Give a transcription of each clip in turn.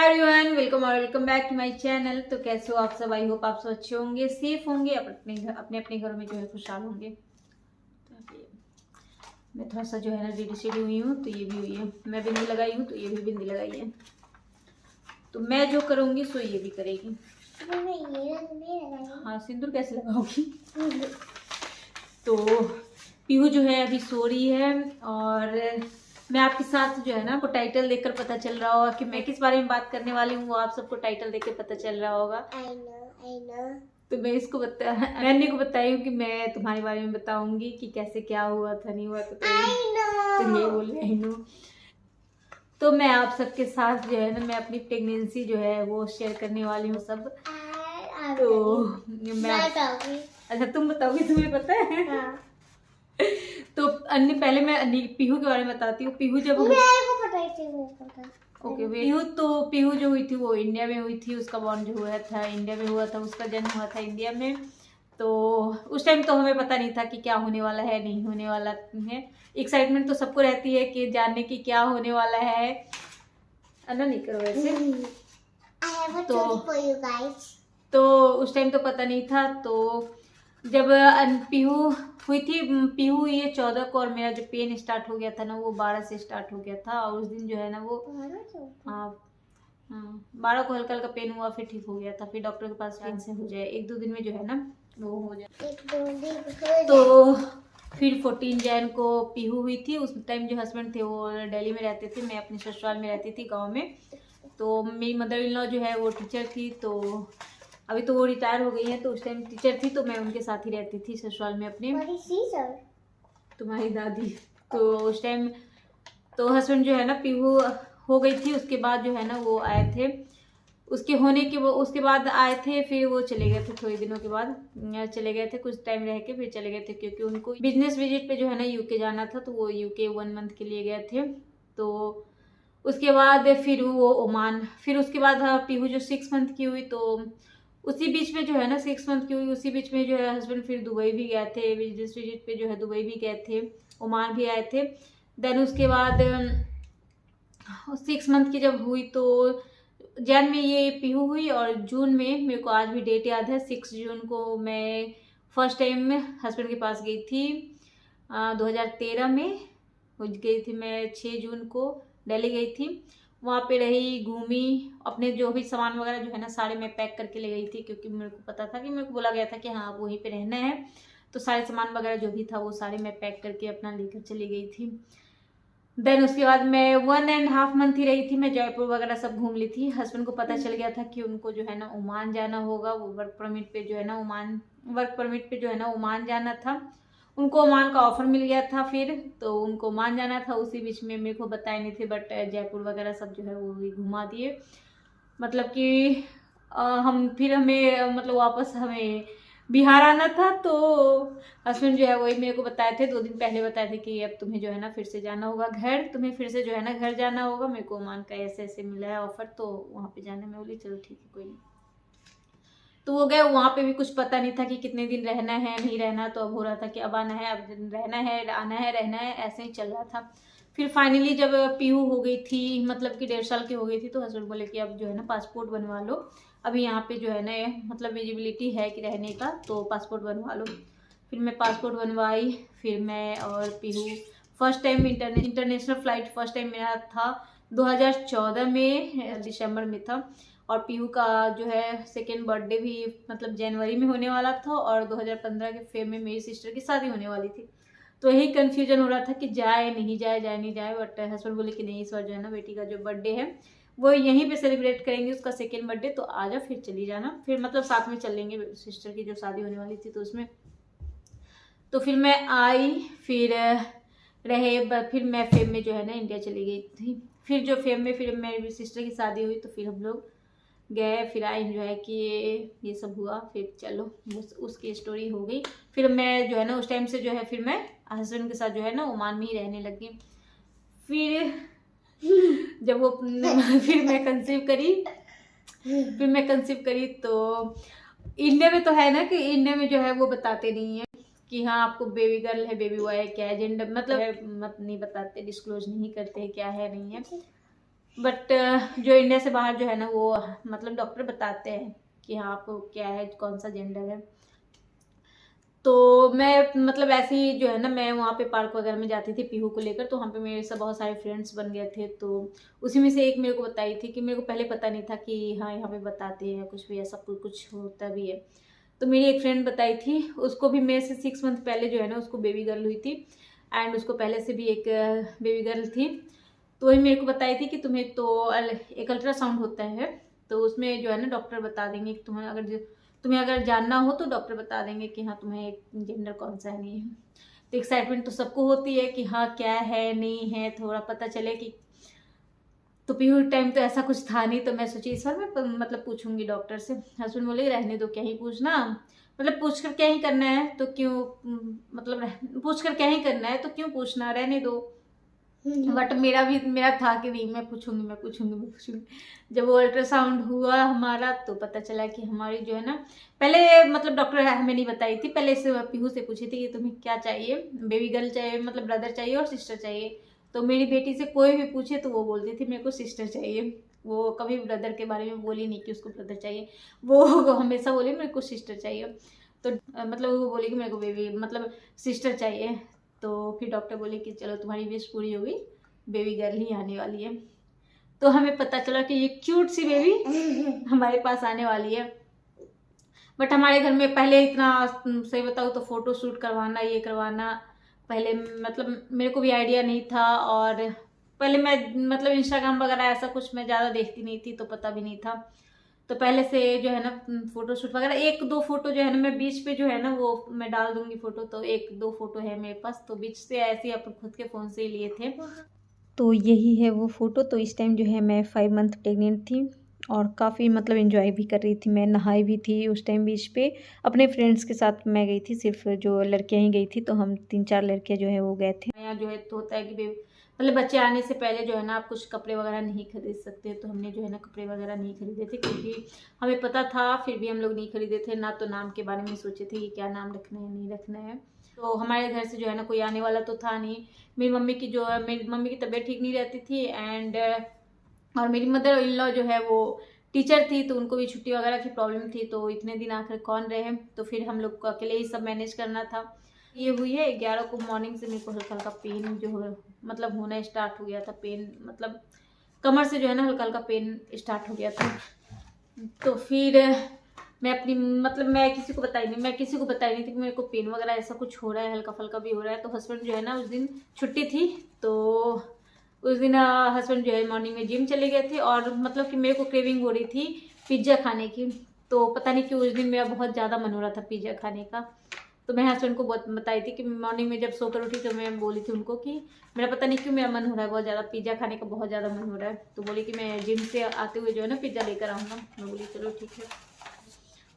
Hi everyone, welcome back to my channel. तो कैसे हो आप सब? आई होप आप सब अच्छे होंगे, सेफ होंगे, अपने घरों में जो है खुशहाल होंगे। तो मैं थोड़ा सा जो है ना रेडी शेडी हुई हूँ, तो ये भी हुई है। मैं बिंदी लगाई हूँ, तो ये भी बिंदी लगाई है। तो मैं जो करूँगी सो ये भी करेगी। हाँ, सिंदूर कैसे लगाओगी? तो पीहू जो है अभी सो रही है, और मैं आपके साथ जो है ना आपको टाइटल देखकर पता चल रहा होगा कि मैं किस बारे में बात करने वाली हूँ। वो आप सबको टाइटल देखकर पता चल रहा होगा। I know. तो मैं इसको नन्ही को बताई हूँ कि मैं तुम्हारे बारे में बताऊंगी कि कैसे क्या हुआ था, नहीं हुआ था। तो ये बोल रही हूँ। तो मैं आप सबके साथ जो है ना मैं अपनी प्रेगनेंसी जो है वो शेयर करने वाली हूँ सब। तो मैं अच्छा तुम बताओगी, तुम्हें पता है? हाँ। तो पहले मैं पीहू के बारे में बताती हूँ। पीहू जब ओके पीहू जो हुई थी वो इंडिया में हुई थी। उसका बॉर्न जो हुआ था इंडिया में हुआ था, उसका जन्म हुआ था इंडिया में। तो उस टाइम तो हमें पता नहीं था कि क्या होने वाला है, नहीं होने वाला है। एक्साइटमेंट तो सबको रहती है कि जानने की क्या होने वाला है। अन्ना नहीं करो वैसे। तो उस टाइम तो पता नहीं था। तो जब पीहू हुई थी, पीहू हुई है 14 को, और मेरा जो पेन स्टार्ट हो गया था ना वो 12 से स्टार्ट हो गया था। और उस दिन जो है ना वो 12 को हल्का हल्का पेन हुआ, फिर ठीक हो गया था। फिर डॉक्टर के पास पेन से हो जाए, 1-2 दिन में जो है ना वो हो जाए। तो फिर 14 जैन को पीहू हुई थी। उस टाइम जो हस्बैंड थे वो दिल्ली में रहते थे, मैं अपने ससुराल में रहती थी गाँव में। तो मेरी मदर इन लॉ जो है वो टीचर थी। तो अभी तो वो रिटायर हो गई है, तो उस टाइम टीचर थी, तो मैं उनके साथ ही रहती थी ससुराल में अपने। तुम्हारी दादी। तो उस टाइम तो हस्बैंड जो है ना पीहू हो गई थी, उसके बाद जो है ना वो आए थे। उसके बाद आए थे, फिर वो चले गए थे। थोड़े दिनों के बाद चले गए थे, कुछ टाइम रह के फिर चले गए थे, क्योंकि उनको बिजनेस विजिट पे जो है ना यूके जाना था। तो वो यूके 1 मंथ के लिए गए थे। तो उसके बाद फिर वो ओमान, फिर उसके बाद पीहू जो 6 मंथ की हुई, तो उसी बीच में जो है ना 6 मंथ की हुई, उसी बीच में जो है हस्बैंड फिर दुबई भी गए थे, बिजनेस विजिट पे जो है दुबई भी गए थे, ओमान भी आए थे। देन उसके बाद 6 मंथ की जब हुई तो जैन में ये पीहू हुई, और जून में मेरे को आज भी डेट याद है, 6 जून को मैं फर्स्ट टाइम हस्बैंड के पास गई थी। 2013 में गई थी मैं। 6 जून को दिल्ली गई थी, वहाँ पे रही, घूमी, अपने जो भी सामान वगैरह जो है ना सारे मैं पैक करके ले गई थी, क्योंकि मेरे को पता था कि मेरे को बोला गया था कि हाँ आप वहीं पे रहना है। तो सारे सामान वगैरह जो भी था वो सारे मैं पैक करके अपना लेकर चली गई थी। देन उसके बाद मैं 1.5 मंथ ही रही थी। मैं जयपुर वगैरह सब घूम ली थी। हस्बैंड को पता चल गया था कि उनको जो है ना ओमान जाना होगा। वो वर्क परमिट पे जो है ना ओमान जाना था। उनको ओमान का ऑफर मिल गया था फिर, तो उनको ओमान जाना था। उसी बीच में मेरे को बताए नहीं थे, बट जयपुर वगैरह सब जो है वो भी घुमा दिए। मतलब कि हमें मतलब वापस हमें बिहार आना था। तो हस्बैंड जो है वही मेरे को बताए थे, 2 दिन पहले बताए थे कि अब तुम्हें जो है ना फिर से जाना होगा घर, तुम्हें फिर से जो है ना घर जाना होगा। मेरे को ओमान का ऐसे ऐसे मिला है ऑफर, तो वहाँ पे जाने में बोली चलो ठीक है कोई नहीं। तो वो गए, वहाँ पे भी कुछ पता नहीं था कि कितने दिन रहना है नहीं रहना। तो अब हो रहा था कि अब आना है, अब रहना है, आना है, रहना है, ऐसे ही चल रहा था। फिर फाइनली जब पीहू हो गई थी, मतलब कि 1.5 साल की हो गई थी, तो हस्बैंड बोले कि अब जो है ना पासपोर्ट बनवा लो। अभी यहाँ पे जो है ना मतलब एलिजिबिलिटी है कि रहने का, तो पासपोर्ट बनवा लो। फिर मैं पासपोर्ट बनवाई। फिर मैं और Pihu first time international flight first time मेरा था 2014 में, दिसंबर में था। और पीहू का जो है सेकेंड बर्थडे भी मतलब जनवरी में होने वाला था, और 2015 के फेब में मेरी सिस्टर की शादी होने वाली थी। तो यही कंफ्यूजन हो रहा था कि जाए नहीं जाए। बट हस्बैंड बोले कि नहीं, इस बार जो है ना बेटी का जो बर्थडे है वो यहीं पे सेलिब्रेट करेंगे, उसका सेकेंड बर्थडे, तो आ जा फिर चली जाना। फिर मतलब साथ में चल लेंगे, सिस्टर की जो शादी होने वाली थी तो उसमें। तो फिर मैं आई, फिर फिर मैं फेब में जो है ना इंडिया चली गई थी। फिर जो फेब में फिर मेरी सिस्टर की शादी हुई, तो फिर हम लोग गए, फिर आई एंजॉय किए, ये सब हुआ। फिर चलो बस उसकी स्टोरी हो गई। फिर मैं जो है ना उस टाइम से जो है फिर मैं हस्बैंड के साथ जो है ना ओमान में ही रहने लगी। फिर जब वो फिर मैं कंसीव करी तो इंडिया में तो है ना कि इंडिया में जो है वो बताते नहीं है कि हाँ आपको बेबी गर्ल है, बेबी बॉय है, क्या है जेंडर, मतलब है, मत नहीं बताते, डिस्क्लोज नहीं करते क्या है नहीं है। बट जो इंडिया से बाहर जो है ना वो मतलब डॉक्टर बताते हैं कि हाँ आपको क्या है, कौन सा जेंडर है। तो मैं मतलब ऐसे ही जो है ना मैं वहाँ पे पार्क वगैरह में जाती थी पीहू को लेकर, तो वहाँ पे मेरे सब बहुत सारे फ्रेंड्स बन गए थे। तो उसी में से एक मेरे को बताई थी कि मेरे को पहले पता नहीं था कि हाँ यहाँ पे बताते हैं कुछ भी, ऐसा कुछ होता भी है। तो मेरी एक फ्रेंड बताई थी, उसको भी मेरे से 6 मंथ पहले जो है ना उसको बेबी गर्ल हुई थी, एंड उसको पहले से भी एक बेबी गर्ल थी। तो वही मेरे को बताई थी कि तुम्हें तो एक अल्ट्रासाउंड होता है, तो उसमें जो है ना डॉक्टर बता देंगे कि तुम्हें अगर जानना हो तो डॉक्टर बता देंगे कि हाँ तुम्हें एक जेंडर कौन सा है, नहीं है। तो एक्साइटमेंट तो सबको होती है कि हाँ क्या है नहीं है, थोड़ा पता चले कि। तो पीहू टाइम तो ऐसा कुछ था नहीं, तो मैं सोची इस बार मैं मतलब पूछूंगी डॉक्टर से। हस्बैंड बोले रहने दो, क्या ही पूछना, मतलब पूछ कर क्या ही करना है तो क्यों, मतलब पूछ कर क्या ही करना है तो क्यों पूछना, रहने दो। बट मेरा था कि नहीं मैं पूछूंगी। जब वो अल्ट्रासाउंड हुआ हमारा तो पता चला कि हमारी जो है ना, पहले मतलब डॉक्टर हमें नहीं बताई थी, पहले से पीहू से पूछी थी कि तुम्हें क्या चाहिए, बेबी गर्ल चाहिए, मतलब ब्रदर चाहिए और सिस्टर चाहिए। तो मेरी बेटी से कोई भी पूछे तो वो बोलती थी मेरे को सिस्टर चाहिए। वो कभी ब्रदर के बारे में बोली नहीं कि उसको ब्रदर चाहिए, वो हमेशा बोली मेरे को सिस्टर चाहिए। तो मतलब वो बोली कि मेरे को बेबी मतलब सिस्टर चाहिए। तो फिर डॉक्टर बोले कि चलो तुम्हारी विश पूरी होगी, बेबी गर्ल ही आने वाली है। तो हमें पता चला कि ये क्यूट सी बेबी हमारे पास आने वाली है। बट हमारे घर में पहले इतना सही बताऊँ तो फोटो शूट करवाना ये करवाना, पहले मतलब मेरे को भी आइडिया नहीं था, और पहले मैं मतलब इंस्टाग्राम वगैरह ऐसा कुछ मैं ज़्यादा देखती नहीं थी तो पता भी नहीं था। तो पहले से जो है ना फोटो शूट वगैरह, एक दो फोटो जो है ना मैं बीच पे जो है ना वो मैं डाल दूंगी फोटो, तो एक दो फोटो है मेरे पास, तो बीच से ऐसे ही अपन खुद के फ़ोन से ही लिए थे। तो यही है वो फ़ोटो। तो इस टाइम जो है मैं 5 मंथ प्रेग्नेंट थी और काफ़ी मतलब एंजॉय भी कर रही थी, मैं नहाई भी थी उस टाइम बीच पे, अपने फ्रेंड्स के साथ मैं गई थी, सिर्फ जो लड़कियां ही गई थी, तो हम 3-4 लड़कियां जो है वो गए थे। यहाँ जो है तो होता है कि मतलब बच्चे आने से पहले जो है ना आप कुछ कपड़े वगैरह नहीं खरीद सकते, तो हमने जो है ना कपड़े वगैरह नहीं खरीदे थे, क्योंकि हमें पता था, फिर भी हम लोग नहीं खरीदे थे ना। तो नाम के बारे में सोचे थे कि क्या नाम रखना है नहीं रखना है। तो हमारे घर से जो है ना कोई आने वाला तो था नहीं। मेरी मम्मी की तबीयत ठीक नहीं रहती थी, एंड और मेरी मदर इन लॉ जो है वो टीचर थी, तो उनको भी छुट्टी वगैरह की प्रॉब्लम थी, तो इतने दिन आखिर कौन रहे, तो फिर हम लोग को अकेले ही सब मैनेज करना था। ये हुई है 11 को मॉर्निंग से मेरे को हल्का हल्का पेन जो है मतलब होना स्टार्ट हो गया था, पेन मतलब कमर से जो है ना हल्का हल्का पेन स्टार्ट हो गया था। तो फिर मैं अपनी मतलब मैं किसी को बताई नहीं थी कि मेरे को पेन वगैरह ऐसा कुछ हो रहा है, हल्का फल्का भी हो रहा है। तो हस्बैंड जो है ना उस दिन छुट्टी थी, तो उस दिन हस्बैंड जो है मॉर्निंग में जिम चले गए थे, और मतलब कि मेरे को क्रेविंग हो रही थी पिज्ज़ा खाने की। तो पता नहीं क्यों उस दिन मेरा बहुत ज़्यादा मन हो रहा था पिज्ज़ा खाने का। तो मैं हस्बैंड को बहुत बताई थी कि मॉर्निंग में जब सोकर उठी तो मैं बोली थी उनको कि मेरा पता नहीं क्यों मेरा मन हो रहा है बहुत ज़्यादा, पिज़्ज़ा खाने का बहुत ज़्यादा मन हो रहा है। तो बोली कि मैं जिम से आते हुए जो है ना पिज़्ज़ा लेकर आऊँगा। मैं बोली चलो ठीक है।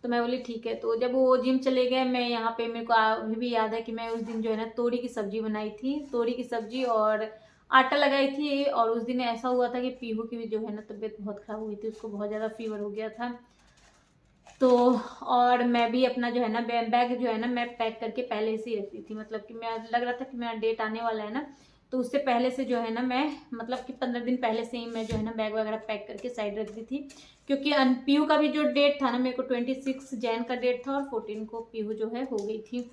तो मैं बोली ठीक है। तो जब वो जिम चले गए, मैं यहाँ पे मेरे को अभी भी याद है कि मैं उस दिन जो है ना तोरी की सब्जी बनाई थी, तोरी की सब्जी और आटा लगाई थी। और उस दिन ऐसा हुआ था कि पीहू की भी जो है ना तबीयत बहुत ख़राब हुई थी, उसको बहुत ज़्यादा फीवर हो गया था। तो और मैं भी अपना जो है ना बैग जो है ना मैं पैक करके पहले से ही रखती थी, मतलब कि मैं लग रहा था कि मेरा डेट आने वाला है ना, तो उससे पहले से जो है ना मैं मतलब कि 15 दिन पहले से ही मैं जो है ना बैग वगैरह पैक करके साइड रख दी थी। क्योंकि पीहू का भी जो डेट था ना मेरे को 26 जैन का डेट था, और 14 को पीहू जो है हो गई थी।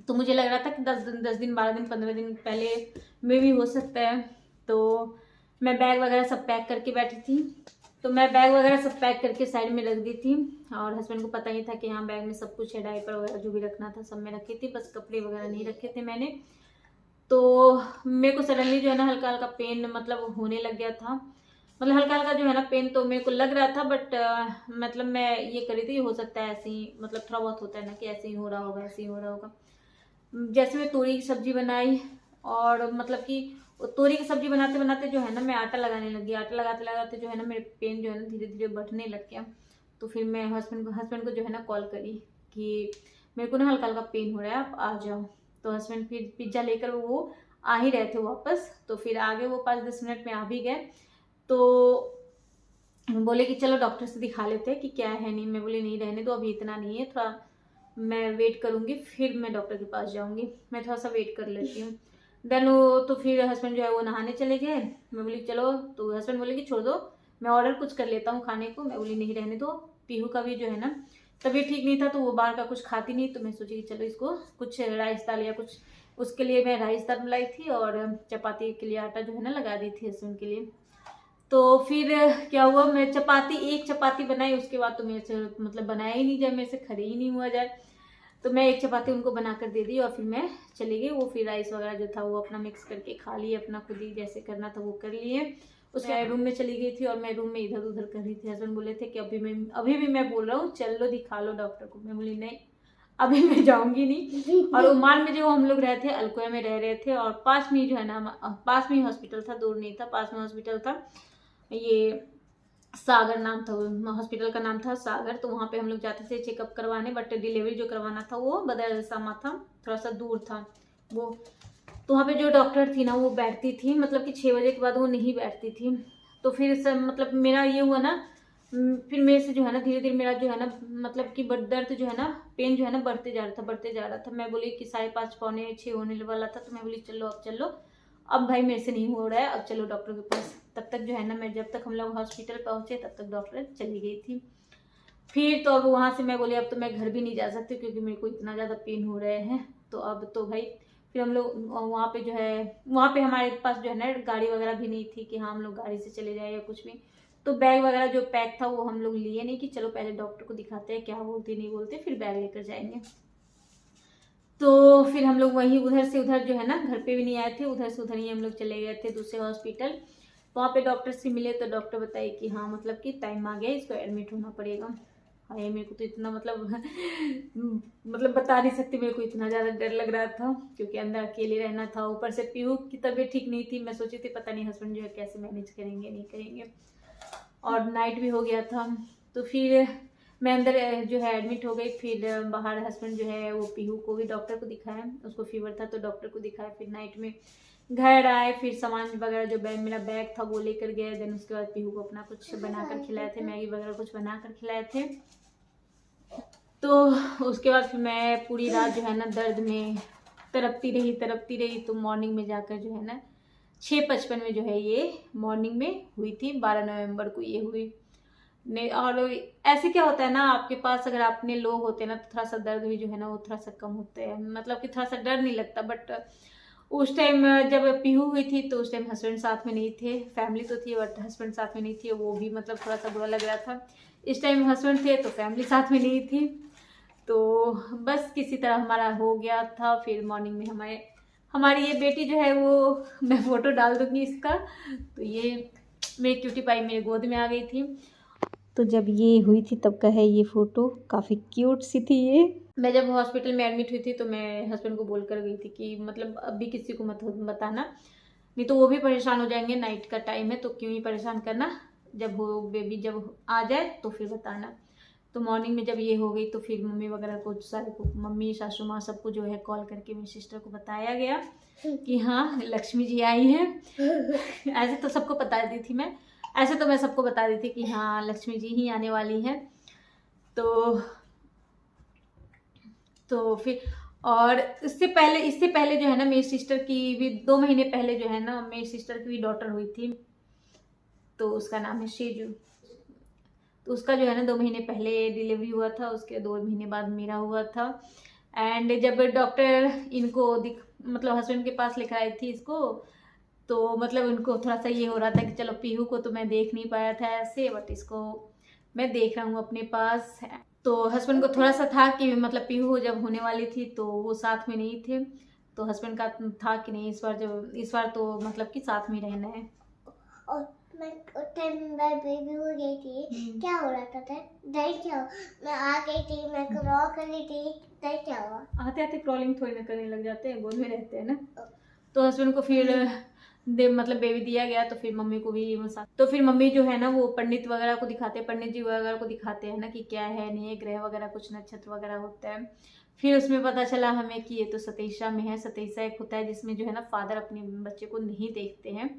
तो मुझे लग रहा था कि 10 दिन 12 दिन 15 दिन पहले में भी हो सकता है। तो मैं बैग वगैरह सब पैक करके बैठी थी। तो मैं बैग वगैरह सब पैक करके साइड में रख दी थी, और हस्बैंड को पता ही था कि हाँ बैग में सब कुछ है, डायपर वगैरह जो भी रखना था सब में रखी थी, बस कपड़े वगैरह नहीं रखे थे मैंने। तो मेरे को सडनली जो है ना हल्का हल्का पेन मतलब होने लग गया था, मतलब हल्का हल्का जो है ना पेन तो मेरे को लग रहा था, बट मतलब मैं ये करी थी हो सकता है ऐसे ही, मतलब थोड़ा बहुत होता है ना कि ऐसे ही हो रहा होगा, ऐसे ही हो रहा होगा। जैसे मैं तोरी की सब्जी बनाई, और मतलब कि तोरी की सब्जी बनाते बनाते जो है ना मैं आटा लगाने लगी, आटा लगाते लगाते जो है ना मेरे पेन जो है ना धीरे धीरे बढ़ने लग गया। तो फिर मैं हस्बैंड को जो है ना कॉल करी कि मेरे को ना हल्का हल्का पेन हो रहा है, आप आ जाओ। तो हस्बैंड फिर पिज्ज़ा लेकर वो आ ही रहे थे वापस, तो फिर आगे वो 5-10 मिनट में आ भी गए। तो बोले कि चलो डॉक्टर से दिखा लेते हैं कि क्या है नहीं। मैं बोली नहीं रहने दो, अभी इतना नहीं है, थोड़ा मैं वेट करूंगी, फिर मैं डॉक्टर के पास जाऊंगी, मैं थोड़ा सा वेट कर लेती हूँ। देन वो तो फिर हस्बैंड जो है वो नहाने चले गए। मैं बोली चलो, तो हस्बैंड बोले कि छोड़ दो, मैं ऑर्डर कुछ कर लेता हूँ खाने को। मैं बोली नहीं, रहने दो। पीहू का भी जो है ना तबीयत ठीक नहीं था, तो वो बाहर का कुछ खाती नहीं, तो मैं सोची कि चलो इसको कुछ राइस दाल या कुछ, उसके लिए मैं राइस दाल लाई थी और चपाती के लिए आटा जो है ना लगा दी थी हस्बैंड के लिए। तो फिर क्या हुआ, मैं एक चपाती बनाई, उसके बाद तो मेरे से मतलब बनाया ही नहीं जाए, मेरे से खड़ी ही नहीं हुआ जाए, तो मैं एक चपाती उनको बनाकर दे दी और फिर मैं चली गई। वो फिर राइस वगैरह जो था वो अपना मिक्स करके खा लिए, अपना खुद ही जैसे करना था वो कर लिए। उसके रूम में चली गई थी और मैं रूम में इधर उधर कर रही थी। हस्बैंड बोले थे कि अभी भी मैं बोल रहा हूँ चल लो दिखा लो डॉक्टर को। मैं बोली नहीं, अभी मैं जाऊंगी नहीं। और ओमान में जो हम लोग रहे थे, अलकोया में रह रहे थे, और पास में जो है ना, पास में ही हॉस्पिटल था, दूर नहीं था, पास में हॉस्पिटल था। ये सागर नाम था, हॉस्पिटल का नाम था सागर। तो वहाँ पे हम लोग जाते थे चेकअप करवाने, बट डिलीवरी जो करवाना था वो बदरसामा था, थोड़ा सा दूर था वो। तो वहाँ पे जो डॉक्टर थी ना वो बैठती थी, मतलब कि 6 बजे के बाद वो नहीं बैठती थी। तो फिर सब मतलब मेरा ये हुआ ना, फिर मेरे से जो है ना धीरे धीरे मेरा जो है ना मतलब कि दर्द जो है ना, पेन जो है ना बढ़ते जा रहा था। मैं बोली कि 5:30 पौने 6 होने वाला था, तो मैं बोली चलो अब चलो, अब भाई मेरे से नहीं हो रहा है, अब चलो डॉक्टर के पास। तब तक जो है ना, मैं जब तक हम लोग हॉस्पिटल पहुंचे तब तक डॉक्टर चली गई थी। फिर तो अब वहाँ से मैं बोली अब तो मैं घर भी नहीं जा सकती, क्योंकि मेरे को इतना ज़्यादा पेन हो रहे हैं। तो अब तो भाई फिर हम लोग वहाँ पे जो है, वहाँ पे हमारे पास जो है ना गाड़ी वगैरह भी नहीं थी कि हाँ हम लोग गाड़ी से चले जाए या कुछ भी। तो बैग वगैरह जो पैक था वो हम लोग लिए नहीं कि चलो पहले डॉक्टर को दिखाते हैं, क्या बोलते नहीं बोलते, फिर बैग लेकर जाएंगे। तो फिर हम लोग वहीं उधर से उधर जो है ना, घर पे भी नहीं आए थे, उधर से उधर ही हम लोग चले गए थे दूसरे हॉस्पिटल। वहाँ पे डॉक्टर से मिले तो डॉक्टर बताए कि हाँ मतलब कि टाइम आ गया, इसको एडमिट होना पड़ेगा। हाय मेरे को तो इतना मतलब बता नहीं सकती, मेरे को इतना ज़्यादा डर लग रहा था, क्योंकि अंदर अकेले रहना था। ऊपर से पीहू की तबीयत ठीक नहीं थी, मैं सोची थी पता नहीं हस्बैंड जो है कैसे मैनेज करेंगे नहीं करेंगे, और नाइट भी हो गया था। तो फिर मैं अंदर जो है एडमिट हो गई। फिर बाहर हस्बैंड जो है वो पीहू को भी डॉक्टर को दिखाया, उसको फीवर था तो डॉक्टर को दिखाया। फिर नाइट में घर आए, फिर सामान वगैरह जो मेरा बैग था वो लेकर गए। देन उसके बाद पीहू को अपना कुछ बनाकर खिलाए थे, मैगी वगैरह कुछ बनाकर खिलाए थे। तो उसके बाद फिर मैं पूरी रात जो है ना दर्द में तड़पती रही। तो मॉर्निंग में जाकर जो है ना 6:55 में जो है ये मॉर्निंग में हुई थी, 12 नवंबर को ये हुई। नहीं, और ऐसे क्या होता है ना, आपके पास अगर अपने लोग होते हैं ना तो थोड़ा सा दर्द भी जो है ना वो थोड़ा सा कम होता है, मतलब कि थोड़ा सा डर नहीं लगता। बट उस टाइम जब पीहू हुई थी तो उस टाइम हस्बैंड साथ में नहीं थे, फैमिली तो थी बट हस्बैंड साथ में नहीं थी, वो भी मतलब थोड़ा सा बुरा लग रहा था। इस टाइम हस्बैंड थे तो फैमिली साथ में नहीं थी। तो बस किसी तरह हमारा हो गया था। फिर मॉर्निंग में हमारी ये बेटी जो है वो, मैं फोटो डाल दूंगी इसका, तो ये मेरी क्यूटी पाई मेरे गोद में आ गई थी। तो जब ये हुई थी तब का है ये फ़ोटो, काफ़ी क्यूट सी थी ये। मैं जब हॉस्पिटल में एडमिट हुई थी तो मैं हस्बैंड को बोल कर गई थी कि मतलब अभी किसी को मत बताना, नहीं तो वो भी परेशान हो जाएंगे, नाइट का टाइम है तो क्यों ही परेशान करना, जब वो बेबी जब आ जाए तो फिर बताना। तो मॉर्निंग में जब ये हो गई तो फिर मम्मी वगैरह को सारे को, मम्मी सासू माँ सबको जो है कॉल करके मेरी सिस्टर को बताया गया कि हाँ लक्ष्मी जी आई हैं। ऐसे तो सबको बता दी थी मैं, ऐसे तो मैं सबको बता दी थी कि हाँ लक्ष्मी जी ही आने वाली हैं। तो फिर और इससे पहले जो है ना मेरी सिस्टर की भी 2 महीने पहले जो है ना मेरी सिस्टर की भी डॉटर हुई थी, तो उसका नाम है शेजू। तो उसका जो है ना 2 महीने पहले डिलीवरी हुआ था, उसके 2 महीने बाद मेरा हुआ था। एंड जब डॉक्टर इनको मतलब हस्बैंड के पास लेकर आई थी इसको, तो मतलब उनको थोड़ा सा ये हो रहा था कि चलो पीहू को तो मैं देख नहीं पाया था ऐसे, बट इसको मैं देख रहा हूँ अपने पास। तो हस्बैंड को थोड़ा सा था कि मतलब पीहू जब होने वाली थी तो वो साथ में नहीं थे, तो हस्बैंड का था कि नहीं इस बार तो मतलब कि साथ में रहना है। और मैं टाइम बेबी हो गई थी, क्या हो रहा था क्या मैं आ गई थी, मैं क्रॉल कर रही थी, क्या हुआ? आते आते क्रॉलिंग थोड़ी ना करने लग जाते हैं, गोद में रहते हैं ना। तो हस्बैंड को फिर मतलब बेबी दिया गया, तो फिर मम्मी को भी तो फिर मम्मी जो है ना वो पंडित वगैरह को दिखाते हैं, पंडित जी वगैरह को दिखाते हैं ना कि क्या है नहीं, ग्रह वगैरह कुछ नक्षत्र वगैरह होता है। फिर उसमें पता चला हमें कि ये तो सतीशा में है। सतीशा एक होता है जिसमें जो है ना फादर अपने बच्चे को नहीं देखते हैं,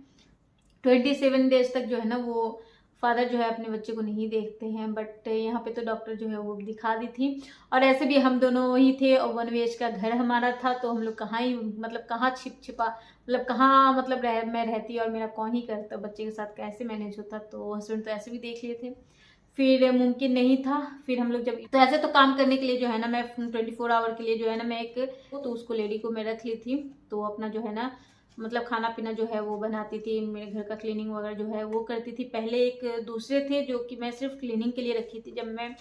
27 डेज तक जो है ना वो फादर जो है अपने बच्चे को नहीं देखते हैं, बट यहाँ पे तो डॉक्टर जो है वो दिखा दी थी। और ऐसे भी हम दोनों ही थे और 1 BHK का घर हमारा था, तो हम लोग कहाँ ही मतलब कहाँ छिपा मतलब कहाँ मतलब मैं रहती और मेरा कौन ही करता, बच्चे के साथ कैसे मैनेज होता। तो हस्बैंड तो ऐसे भी देख लिए थे, फिर मुमकिन नहीं था। फिर हम लोग जब तो ऐसे तो काम करने के लिए जो है ना मैं 24 आवर के लिए जो है ना मैं एक तो उसको लेडी को मैं रख ली थी, तो अपना जो है ना मतलब खाना पीना जो है वो बनाती थी, मेरे घर का क्लीनिंग वगैरह जो है वो करती थी। पहले एक दूसरे थे जो कि मैं सिर्फ क्लीनिंग के लिए रखी थी, जब मैं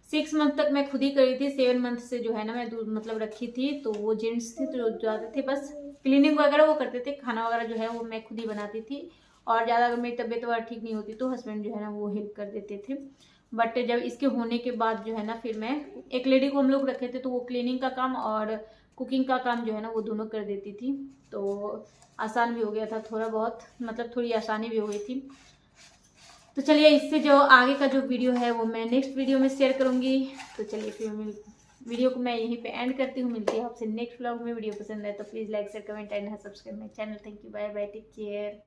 6 मंथ तक मैं खुद ही करी थी, 7 मंथ से जो है ना मैं मतलब रखी थी, तो वो जेंट्स थे तो जाते थे बस क्लीनिंग वगैरह वो करते थे, खाना वगैरह जो है वो मैं खुद ही बनाती थी। और ज़्यादा अगर मेरी तबीयत वगैरह ठीक नहीं होती तो हस्बैंड जो है ना वो हेल्प कर देते थे। बट जब इसके होने के बाद जो है ना फिर मैं एक लेडी को हम लोग रखे थे, तो वो क्लीनिंग का काम और कुकिंग का काम जो है ना वो दोनों कर देती थी, तो आसान भी हो गया था थोड़ा बहुत, मतलब थोड़ी आसानी भी हो गई थी। तो चलिए इससे जो आगे का जो वीडियो है वो मैं नेक्स्ट वीडियो में शेयर करूँगी। तो चलिए फिर वीडियो को मैं यहीं पे एंड करती हूँ, मिलती है आपसे नेक्स्ट व्लॉग में। वीडियो पसंद है तो please like share comment and subscribe my channel. Thank you, bye bye, take care.